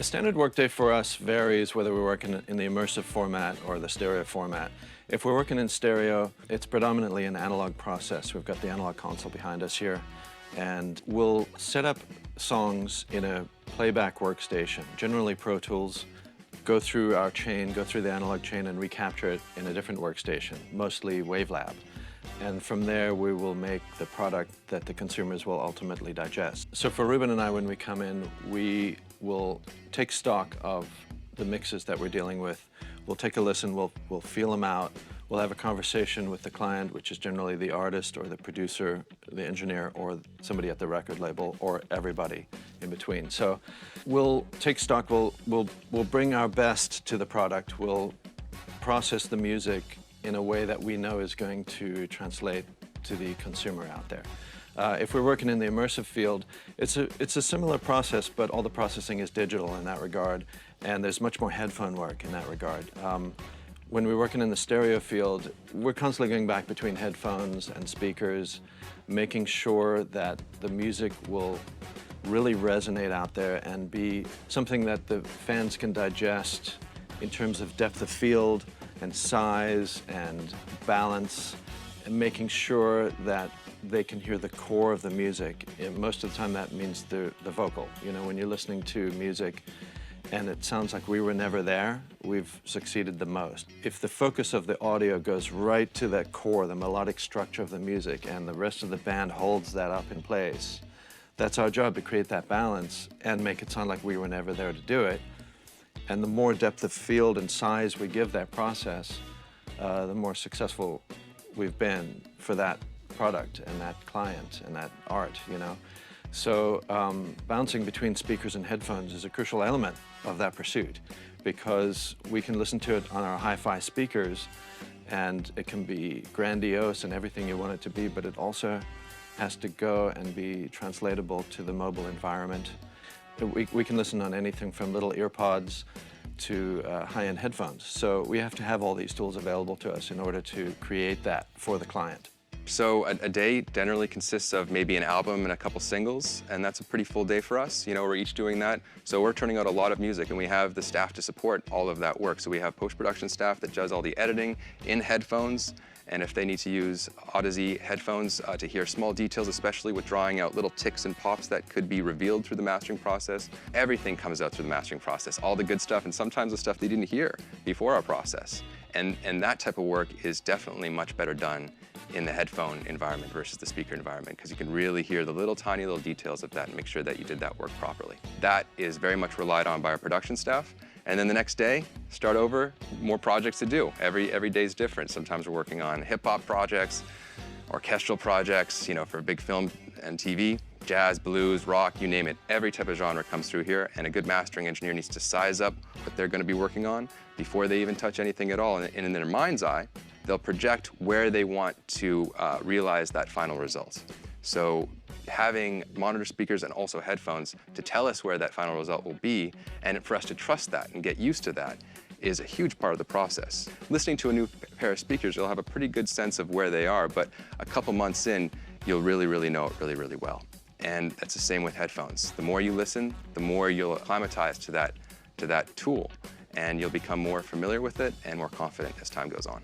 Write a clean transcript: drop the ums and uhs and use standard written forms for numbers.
standard workday for us varies whether we're working in the immersive format or the stereo format. If we're working in stereo, it's predominantly an analog process. We've got the analog console behind us here, and we'll set up songs in a playback workstation, generally Pro Tools, go through our chain, go through the analog chain and recapture it in a different workstation, mostly Wavelab. And from there, we will make the product that the consumers will ultimately digest. So for Reuben and I, when we come in, we will take stock of the mixes that we're dealing with. We'll take a listen, we'll feel them out. We'll have a conversation with the client, which is generally the artist or the producer, the engineer, or somebody at the record label, or everybody in between. So we'll take stock, we'll bring our best to the product, we'll process the music in a way that we know is going to translate to the consumer out there. If we're working in the immersive field, it's a similar process, but all the processing is digital in that regard, and there's much more headphone work in that regard. When we're working in the stereo field, we're constantly going back between headphones and speakers, making sure that the music will really resonate out there and be something that the fans can digest in terms of depth of field and size and balance, and making sure that they can hear the core of the music. And most of the time that means the vocal. You know, when you're listening to music and it sounds like we were never there, we've succeeded the most. If the focus of the audio goes right to that core, the melodic structure of the music, and the rest of the band holds that up in place, that's our job, to create that balance and make it sound like we were never there to do it. And the more depth of field and size we give that process, the more successful we've been for that product and that client and that art, you know. So bouncing between speakers and headphones is a crucial element of that pursuit, because we can listen to it on our hi-fi speakers and it can be grandiose and everything you want it to be, but it also has to go and be translatable to the mobile environment. We can listen on anything from little ear pods to high-end headphones. So we have to have all these tools available to us in order to create that for the client. So a day generally consists of maybe an album and a couple singles, and that's a pretty full day for us. You know, we're each doing that. So we're turning out a lot of music, and we have the staff to support all of that work. So we have post-production staff that does all the editing in headphones, and if they need to use Odyssey headphones to hear small details, especially with drawing out little ticks and pops that could be revealed through the mastering process, everything comes out through the mastering process, all the good stuff, and sometimes the stuff they didn't hear before our process. And that type of work is definitely much better done in the headphone environment versus the speaker environment, because you can really hear the little tiny little details of that and make sure that you did that work properly. That is very much relied on by our production staff. And then the next day, start over, more projects to do. Every day is different. Sometimes we're working on hip-hop projects, orchestral projects, you know, for big film and TV, jazz, blues, rock, you name it. Every type of genre comes through here, and a good mastering engineer needs to size up what they're going to be working on before they even touch anything at all. And in their mind's eye, they'll project where they want to realize that final result. So having monitor speakers and also headphones to tell us where that final result will be, and for us to trust that and get used to that, is a huge part of the process. Listening to a new pair of speakers, you'll have a pretty good sense of where they are, but a couple months in, you'll really know it really well. And that's the same with headphones. The more you listen, the more you'll acclimatize to that tool, and you'll become more familiar with it and more confident as time goes on.